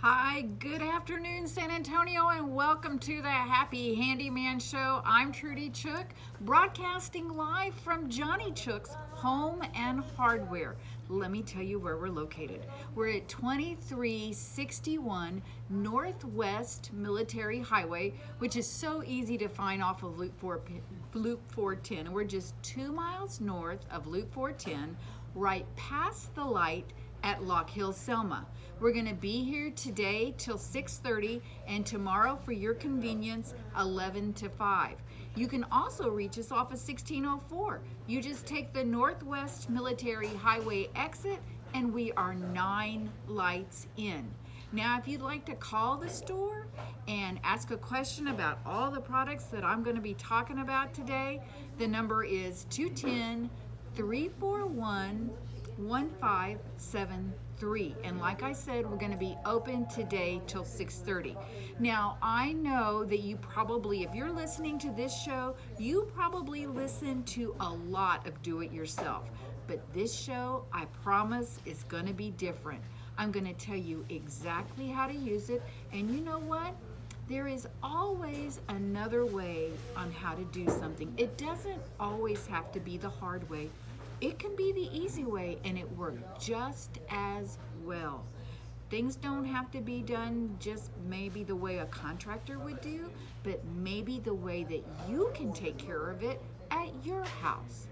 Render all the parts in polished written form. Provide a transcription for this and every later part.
Hi, good afternoon, San Antonio, and welcome to the Happy Handyman Show. I'm Trudy Chook, broadcasting live from Johnny Chook's Home and Hardware. Let me tell you where we're located. We're at 2361 Northwest Military Highway, which is so easy to find off of Loop 410. And we're just 2 miles north of Loop 410, right past the light at Lock Hill, Selma. We're going to be here today till 6:30 and tomorrow for your convenience 11 to 5. You can also reach us off of 1604. You just take the Northwest Military Highway exit and we are 9 lights in. Now, if you'd like to call the store and ask a question about all the products that I'm going to be talking about today, the number is 210-341-1573. And like I said, we're going to be open today till 6:30. Now, I know that you probably, if you're listening to this show, you probably listen to a lot of do-it-yourself. But this show, I promise, is going to be different. I'm going to tell you exactly how to use it. And you know what? There is always another way on how to do something. It doesn't always have to be the hard way. It can be the easy way and it works just as well. Things don't have to be done just maybe the way a contractor would do, but maybe the way that you can take care of it at your house.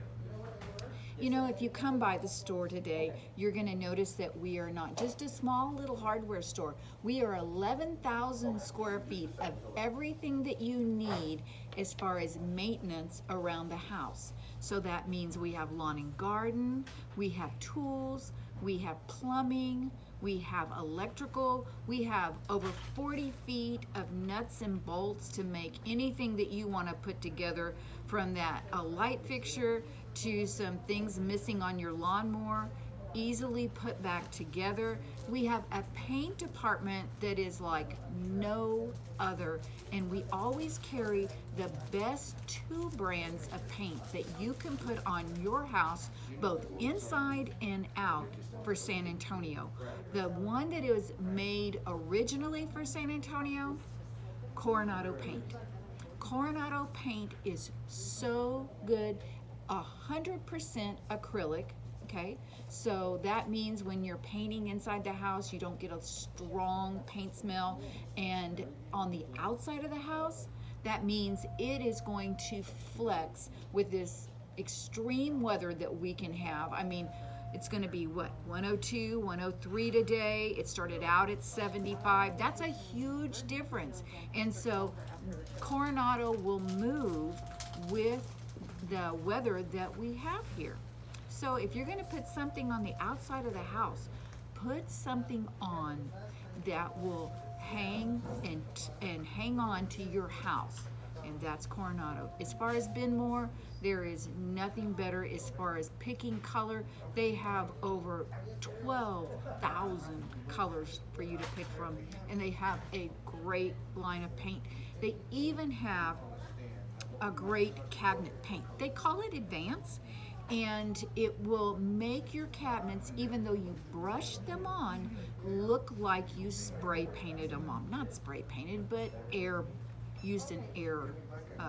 You know, if you come by the store today, you're going to notice that we are not just a small little hardware store. We are 11,000 square feet of everything that you need as far as maintenance around the house. So that means we have lawn and garden, we have tools, we have plumbing, we have electrical, we have over 40 feet of nuts and bolts to make anything that you want to put together, from that a light fixture to some things missing on your lawnmower, easily put back together. We have a paint department that is like no other, and we always carry the best 2 brands of paint that you can put on your house, both inside and out, for San Antonio. The one that is made originally for San Antonio, Coronado paint. Coronado paint is so good, 100% acrylic. Okay, so that means when you're painting inside the house, you don't get a strong paint smell. And on the outside of the house, that means it is going to flex with this extreme weather that we can have. I mean, it's going to be what, 102, 103 today. It started out at 75. That's a huge difference. And so Coronado will move with the weather that we have here. So if you're going to put something on the outside of the house, put something on that will hang and hang on to your house, and that's Coronado. As far as Benmore, there is nothing better as far as picking color. They have over 12,000 colors for you to pick from, and they have a great line of paint. They even have a great cabinet paint. They call it Advance, and it will make your cabinets, even though you brush them on, look like you spray painted them on. Not spray painted, but used an air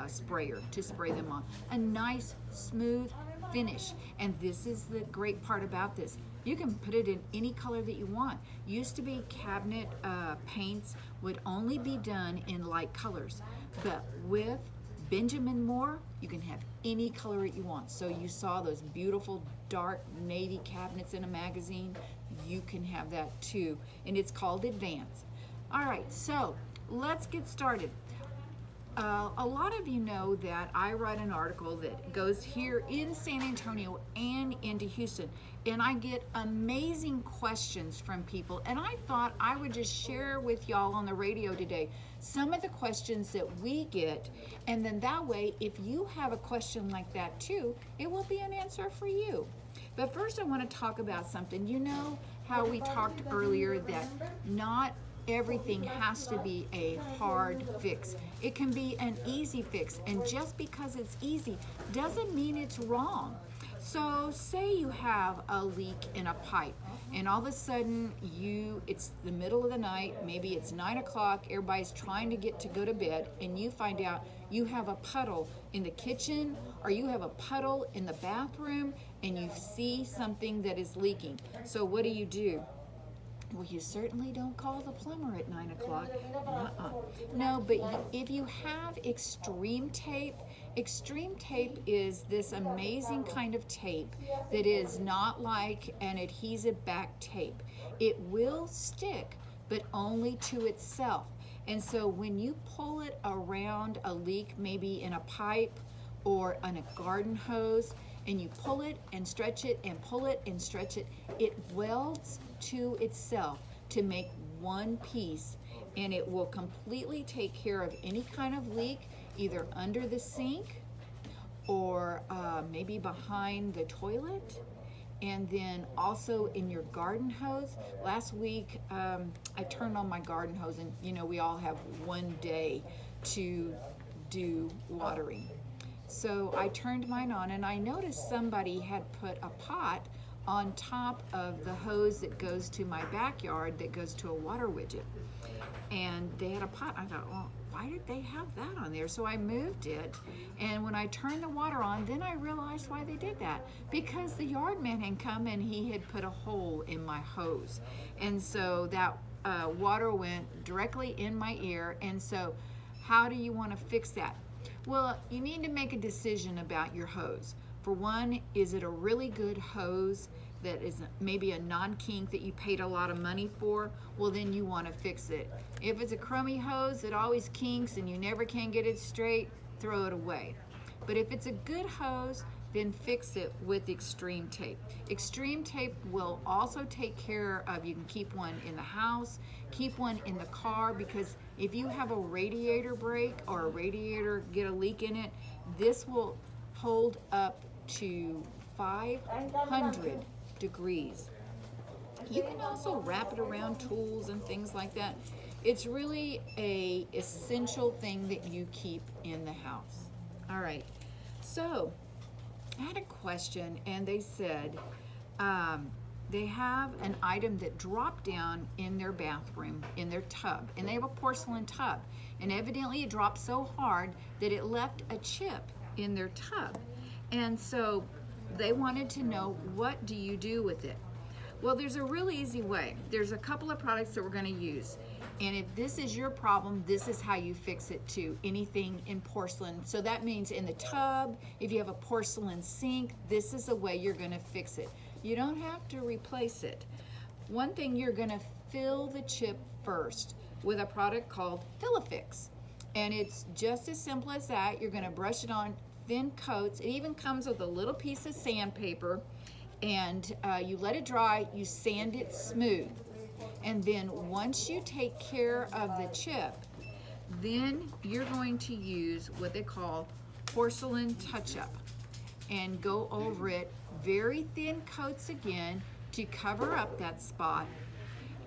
sprayer to spray them on. A nice smooth finish. And this is the great part about this. You can put it in any color that you want. Used to be cabinet paints would only be done in light colors, but with Benjamin Moore, you can have any color that you want. So you saw those beautiful dark navy cabinets in a magazine. You can have that too. And it's called Advance. All right, so let's get started. A lot of you know that I write an article that goes here in San Antonio and into Houston, and I get amazing questions from people, and I thought I would just share with y'all on the radio today some of the questions that we get, and then that way, if you have a question like that too, it will be an answer for you. But first I want to talk about something. You know how we talked earlier that not everything has to be a hard fix. It can be an easy fix, and just because it's easy doesn't mean it's wrong. So say you have a leak in a pipe. and all of a sudden it's the middle of the night, maybe it's 9 o'clock, everybody's trying to go to bed, and you find out you have a puddle in the kitchen or you have a puddle in the bathroom, and you see something that is leaking. So what do? Well, you certainly don't call the plumber at 9 o'clock. No, but if you have extreme tape is this amazing kind of tape that is not like an adhesive back tape. It will stick, but only to itself. And so when you pull it around a leak, maybe in a pipe or on a garden hose, and you pull it and stretch it and pull it and stretch it, it welds to itself to make one piece, and it will completely take care of any kind of leak, either under the sink or maybe behind the toilet, and then also in your garden hose. Last week I turned on my garden hose, and we all have one day to do watering. So I turned mine on, and I noticed somebody had put a pot on top of the hose that goes to my backyard, that goes to a water widget. And they had a pot. I thought, well, why did they have that on there? So I moved it, and when I turned the water on, then I realized why they did that. Because the yard man had come and he had put a hole in my hose. And so that water went directly in my ear. And so how do you want to fix that? Well, you need to make a decision about your hose. For one, is it a really good hose that is maybe a non-kink that you paid a lot of money for? Well, then you want to fix it. If it's a crummy hose that always kinks and you never can get it straight, throw it away. But if it's a good hose, then fix it with extreme tape. Extreme tape will also take care of, you can keep one in the house, keep one in the car, because if you have a radiator break or a radiator get a leak in it, this will hold up to 500 degrees. You can also wrap it around tools and things like that. It's really a essential thing that you keep in the house. All right, so I had a question, and they said they have an item that dropped down in their bathroom, in their tub, and they have a porcelain tub, and evidently it dropped so hard that it left a chip in their tub. And so they wanted to know, what do you do with it? Well, there's a really easy way. There's a couple of products that we're going to use. And if this is your problem, this is how you fix it too. Anything in porcelain. So that means in the tub, if you have a porcelain sink, this is the way you're going to fix it. You don't have to replace it. One thing, you're going to fill the chip first with a product called Fill-A-Fix. And it's just as simple as that. You're going to brush it on thin coats. It even comes with a little piece of sandpaper. And you let it dry, you sand it smooth. And then once you take care of the chip, then you're going to use what they call porcelain touch-up and go over it very thin coats again to cover up that spot.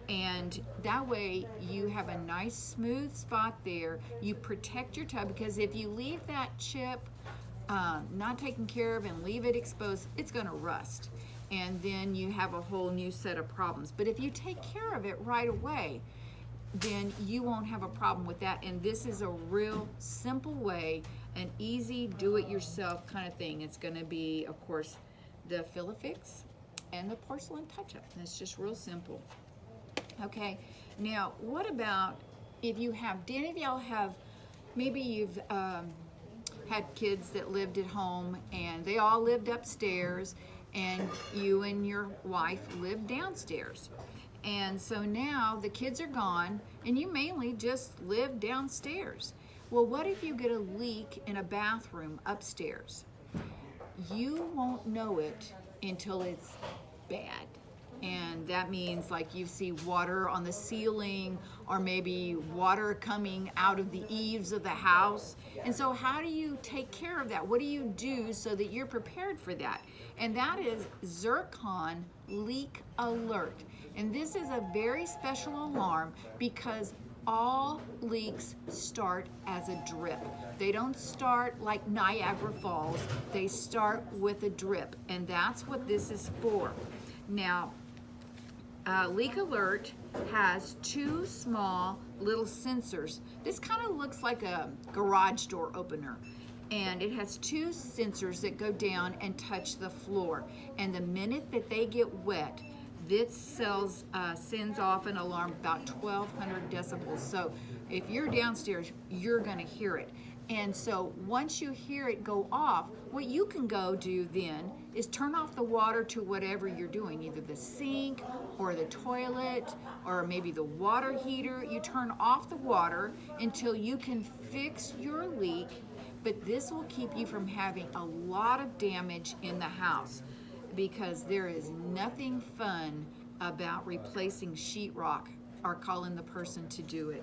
And that way you have a nice smooth spot there. You protect your tub, because if you leave that chip not taken care of and leave it exposed, it's going to rust. And then you have a whole new set of problems. But if you take care of it right away, then you won't have a problem with that. And this is a real simple way, an easy do-it-yourself kind of thing. It's going to be, of course, the Fill-A-Fix and the porcelain touch-up. And it's just real simple. Okay, now what about if you have, do any of y'all have, maybe you've had kids that lived at home and they all lived upstairs, and you and your wife live downstairs. And so now the kids are gone and you mainly just live downstairs. Well, what if you get a leak in a bathroom upstairs? You won't know it until it's bad. And that means like you see water on the ceiling, or maybe water coming out of the eaves of the house. And so how do you take care of that? What do you do so that you're prepared for that? And that is Zircon Leak Alert. And this is a very special alarm because all leaks start as a drip. They don't start like Niagara Falls. They start with a drip, and that's what this is for. Now, Leak Alert has two small little sensors. This kind of looks like a garage door opener. And it has two sensors that go down and touch the floor. And the minute that they get wet, this sends off an alarm about 1,200 decibels. So if you're downstairs, you're gonna hear it. And so once you hear it go off, what you can go do then is turn off the water to whatever you're doing, either the sink or the toilet or maybe the water heater. You turn off the water until you can fix your leak, but this will keep you from having a lot of damage in the house, because there is nothing fun about replacing sheetrock or calling the person to do it.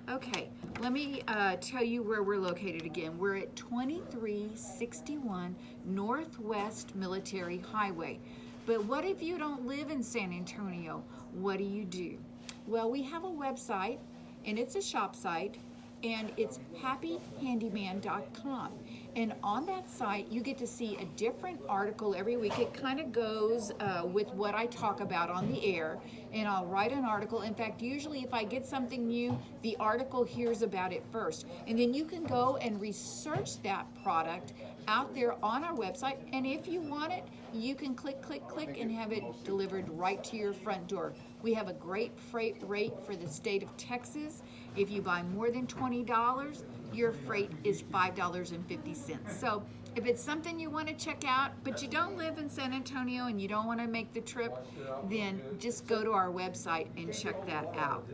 Okay, let me tell you where we're located again. We're at 2361 Northwest Military Highway. But what if you don't live in San Antonio? What do you do? Well, we have a website, and it's a shop site, and it's happyhandyman.com. And on that site, you get to see a different article every week. It kind of goes with what I talk about on the air, and I'll write an article. In fact, usually if I get something new, the article hears about it first. And then you can go and research that product out there on our website. And if you want it, you can click, click, click, and have it delivered right to your front door. We have a great freight rate for the state of Texas. If you buy more than $20, your freight is $5.50. So if it's something you want to check out, but you don't live in San Antonio and you don't want to make the trip, then just go to our website and check that out.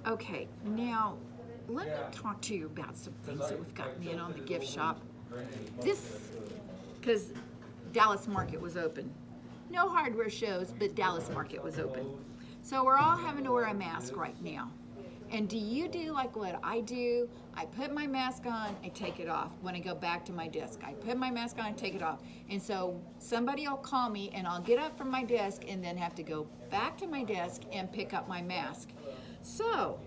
Okay, now let me talk to you about some things that we've gotten in on the gift shop. Because Dallas Market was open. No hardware shows, but Dallas Market was open. So we're all having to wear a mask right now. And do you do like what I do? I put my mask on, I take it off. When I go back to my desk, I put my mask on, I take it off. And so somebody will call me and I'll get up from my desk and then have to go back to my desk and pick up my mask. So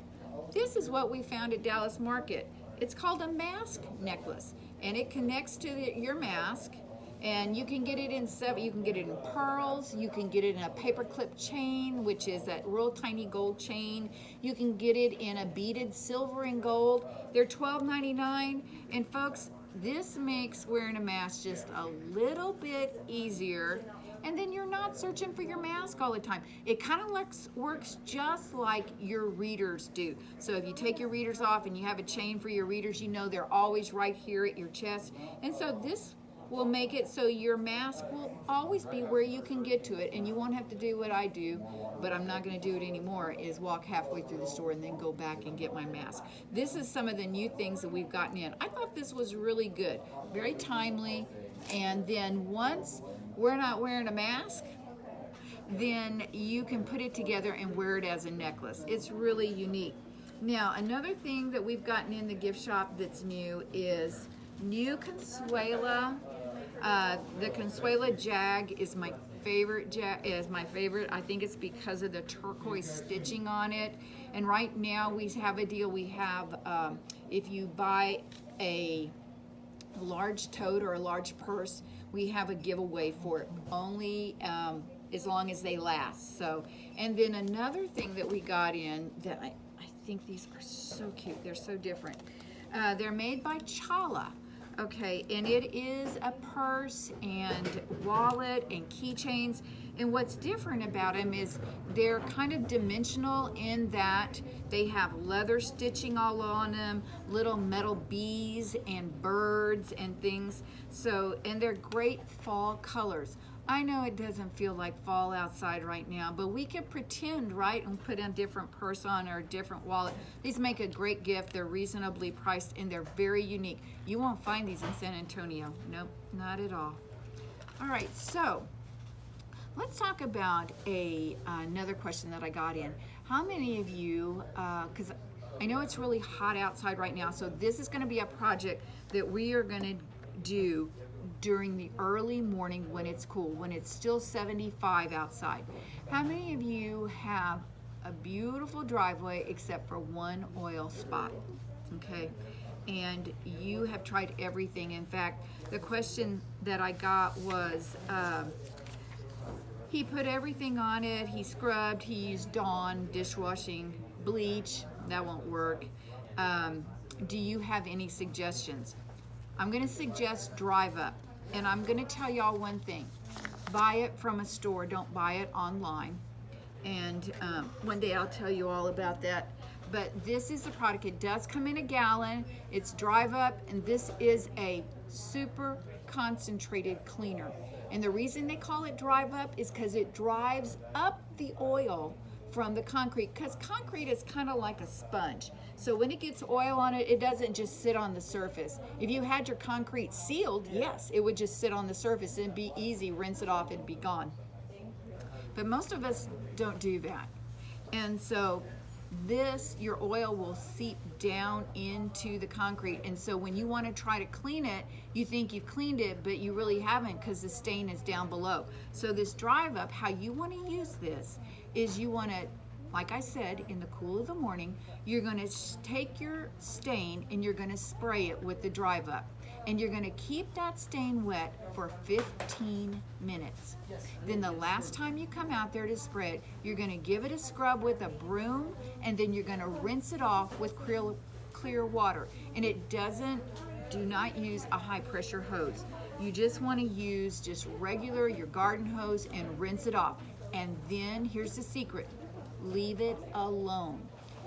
this is what we found at Dallas Market. It's called a mask necklace, and it connects to your mask. And you can get it in you can get it in pearls, you can get it in a paperclip chain, which is that real tiny gold chain. You can get it in a beaded silver and gold. They're $12.99. And folks, this makes wearing a mask just a little bit easier. And then you're not searching for your mask all the time. It kind of works just like your readers do. So if you take your readers off and you have a chain for your readers, you know they're always right here at your chest. And so this will make it so your mask will always be where you can get to it, and you won't have to do what I do, but I'm not going to do it anymore, is walk halfway through the store and then go back and get my mask. This is some of the new things that we've gotten in. I thought this was really good, very timely, and then once we're not wearing a mask, then you can put it together and wear it as a necklace. It's really unique. Now, another thing that we've gotten in the gift shop that's new is new Consuela. The Consuela Jag is my favorite. I think it's because of the turquoise stitching on it. And right now we have a deal. We have, if you buy a large tote or a large purse, we have a giveaway for it, only as long as they last. So, and then another thing that we got in that I think these are so cute. They're so different. They're made by Chala. Okay, and it is a purse and wallet and keychains. And what's different about them is they're kind of dimensional in that they have leather stitching all on them, little metal bees and birds and things. So, and they're great fall colors. I know it doesn't feel like fall outside right now, but we can pretend, right, and put a different purse on or a different wallet. These make a great gift. They're reasonably priced, and they're very unique. You won't find these in San Antonio. Nope, not at all. All right, so let's talk about another question that I got in. How many of you, because I know it's really hot outside right now, so this is going to be a project that we are going to do during the early morning when it's cool, when it's still 75 outside. How many of you have a beautiful driveway except for one oil spot? Okay, and you have tried everything. In fact, the question that I got was, He put everything on it. He scrubbed. He used Dawn dishwashing bleach. That won't work. Do you have any suggestions? I'm going to suggest Drive Up. And I'm going to tell y'all one thing. Buy it from a store. Don't buy it online. And one day I'll tell you all about that. But this is the product. It does come in a gallon. It's Drive Up, and this is a super concentrated cleaner. And the reason they call it Drive Up is because it drives up the oil from the concrete, because concrete is kind of like a sponge. So when it gets oil on it, it doesn't just sit on the surface. If you had your concrete sealed, yes, it would just sit on the surface and be easy, rinse it off and be gone. But most of us don't do that. And so this, your oil will seep down into the concrete. And so when you want to try to clean it, you think you've cleaned it, but you really haven't, because the stain is down below. So this Drive Up, how you want to use this is you want to, like I said, in the cool of the morning, you're going to take your stain and you're going to spray it with the Drive Up. And you're going to keep that stain wet for 15 minutes. Then the last time you come out there to spray it, you're going to give it a scrub with a broom, and then you're going to rinse it off with clear water. And do not use a high pressure hose. You just want to use just regular, your garden hose, and rinse it off. And then here's the secret. Leave it alone.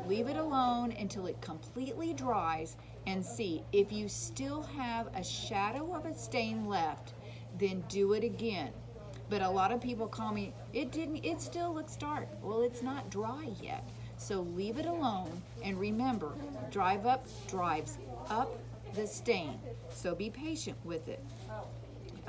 Leave it alone until it completely dries, and see if you still have a shadow of a stain left, then do it again. But a lot of people call me, it still looks dark. Well, it's not dry yet. So leave it alone, and remember, Drive Up drives up the stain. So be patient with it.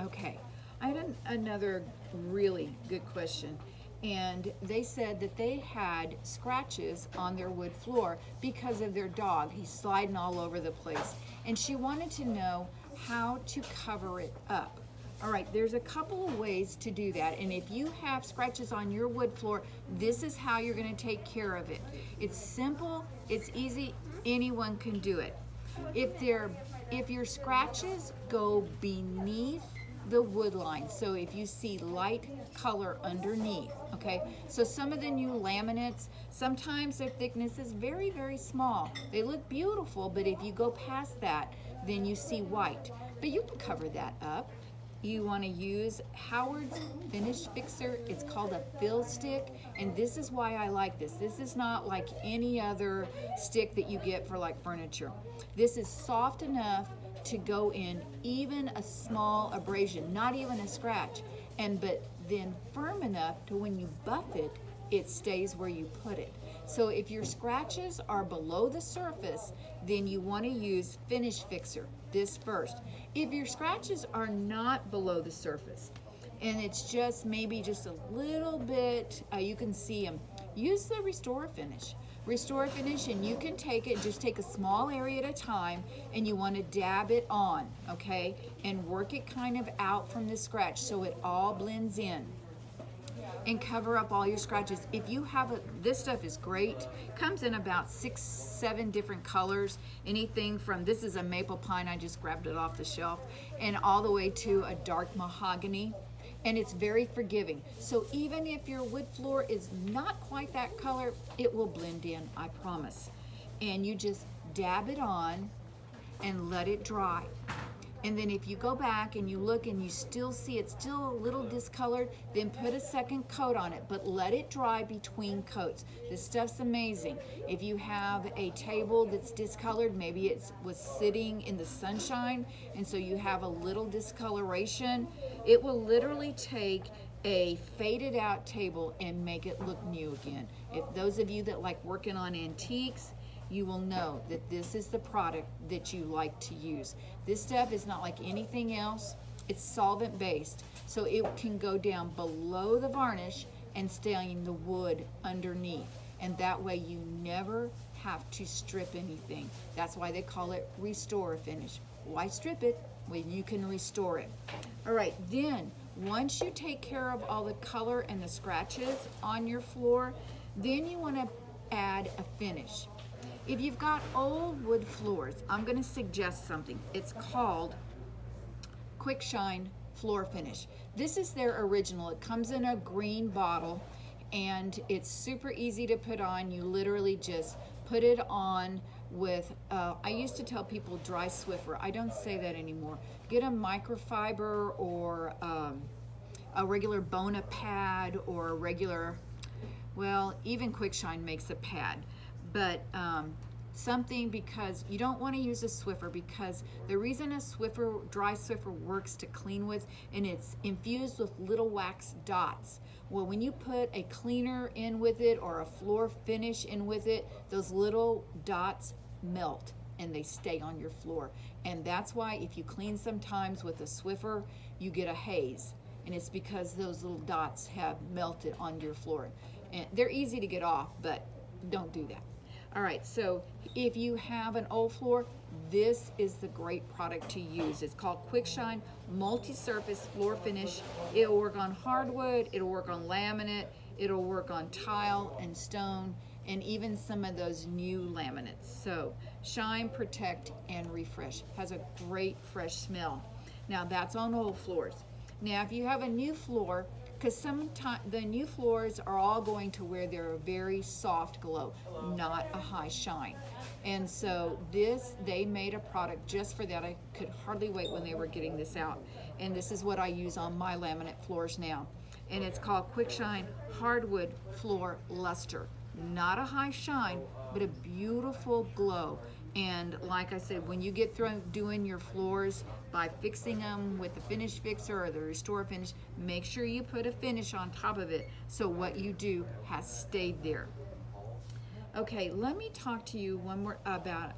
Okay, I had another really good question. And they said that they had scratches on their wood floor because of their dog. He's sliding all over the place. And she wanted to know how to cover it up. All right, there's a couple of ways to do that. And if you have scratches on your wood floor, this is how you're going to take care of it. It's simple, it's easy, anyone can do it. If your scratches go beneath the wood line, so if you see light color underneath, okay, so some of the new laminates, sometimes their thickness is very, very small. They look beautiful, but if you go past that, then you see white. But you can cover that up. You want to use Howard's Finish Fixer. It's called a fill stick, and this is why I like this. This is not like any other stick that you get for like furniture. This is soft enough to go in even a small abrasion, not even a scratch, but then firm enough to when you buff it, it stays where you put it. So if your scratches are below the surface, then you want to use Finish Fixer, this first. If your scratches are not below the surface, and it's just maybe just a little bit, you can see them, use the Restore Finish. Restore Finish, and you can take it, just take a small area at a time, and you want to dab it on, okay? And work it kind of out from the scratch so it all blends in. And cover up all your scratches. If you have this stuff is great. Comes in about 6-7 different colors. Anything from, this is a maple pine, I just grabbed it off the shelf, and all the way to a dark mahogany. And it's very forgiving. So even if your wood floor is not quite that color, it will blend in, I promise. And you just dab it on and let it dry. And then if you go back and you look and you still see it's still a little discolored, then put a second coat on it, but let it dry between coats. This stuff's amazing. If you have a table that's discolored, maybe it was sitting in the sunshine, and so you have a little discoloration, it will literally take a faded out table and make it look new again. If those of you that like working on antiques, you will know that this is the product that you like to use. This stuff is not like anything else. It's solvent based, so it can go down below the varnish and stain the wood underneath. And that way you never have to strip anything. That's why they call it Restore Finish. Why strip it when you can restore it? All right, then once you take care of all the color and the scratches on your floor, then you want to add a finish. If you've got old wood floors, I'm going to suggest something. It's called Quick Shine floor finish. This is their original. It comes in a green bottle and it's super easy to put on. You literally just put it on with, I used to tell people dry Swiffer. I don't say that anymore. Get a microfiber or a regular Bona pad or a regular, well, even Quick Shine makes a pad, but something, because you don't want to use a Swiffer, because the reason a Swiffer, dry Swiffer works to clean with, and it's infused with little wax dots. Well, when you put a cleaner in with it or a floor finish in with it, those little dots melt and they stay on your floor. And that's why if you clean sometimes with a Swiffer, you get a haze. And it's because those little dots have melted on your floor. And they're easy to get off, but don't do that. All right, so if you have an old floor, this is the great product to use. It's called Quick Shine Multi-Surface Floor Finish. It'll work on hardwood, it'll work on laminate, it'll work on tile and stone, and even some of those new laminates. So shine, protect, and refresh. Has a great fresh smell. Now that's on old floors. Now if you have a new floor, because sometimes the new floors are all going to where they're a very soft glow, not a high shine. And so they made a product just for that. I could hardly wait when they were getting this out. And this is what I use on my laminate floors now. And it's called Quick Shine Hardwood Floor Luster. Not a high shine, but a beautiful glow. And like I said, when you get through doing your floors by fixing them with the finish fixer or the restore finish, make sure you put a finish on top of it so what you do has stayed there. Okay, let me talk to you one more about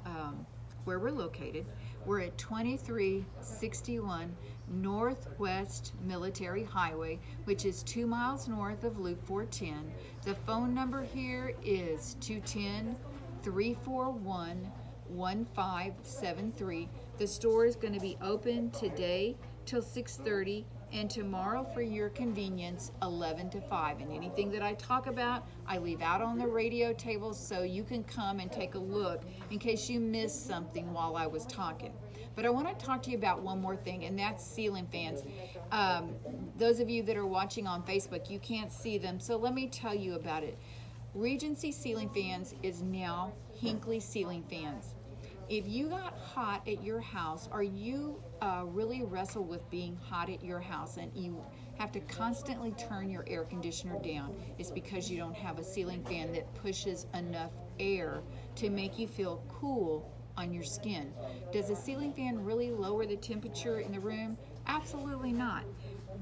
where we're located. We're at 2361 Northwest Military Highway, which is 2 miles north of Loop 410. The phone number here is 210-341-1573. The store is going to be open today till 6:30 and tomorrow for your convenience 11 to 5. And anything that I talk about, I leave out on the radio table so you can come and take a look in case you missed something while I was talking. But I want to talk to you about one more thing, and that's ceiling fans. Those of you that are watching on Facebook, you can't see them, so let me tell you about it. Regency Ceiling Fans is now Hinckley Ceiling Fans. If you got hot at your house, or you really wrestle with being hot at your house and you have to constantly turn your air conditioner down, it's because you don't have a ceiling fan that pushes enough air to make you feel cool on your skin. Does a ceiling fan really lower the temperature in the room? Absolutely not.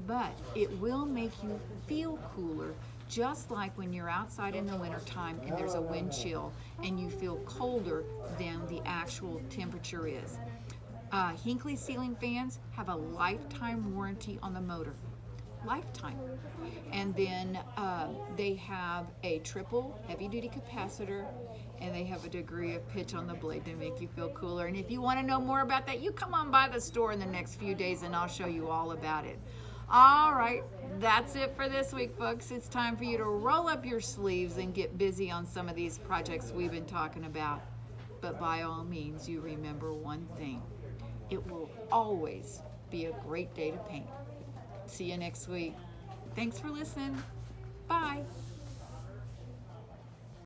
But it will make you feel cooler, just like when you're outside in the wintertime and there's a wind chill and you feel colder than the actual temperature is. Hinckley ceiling fans have a lifetime warranty on the motor. Lifetime. And then they have a triple heavy-duty capacitor, and they have a degree of pitch on the blade to make you feel cooler. And if you want to know more about that, you come on by the store in the next few days and I'll show you all about it. All right, that's it for this week, folks. It's time for you to roll up your sleeves and get busy on some of these projects we've been talking about. But by all means, you remember one thing. It will always be a great day to paint. See you next week. Thanks for listening. Bye.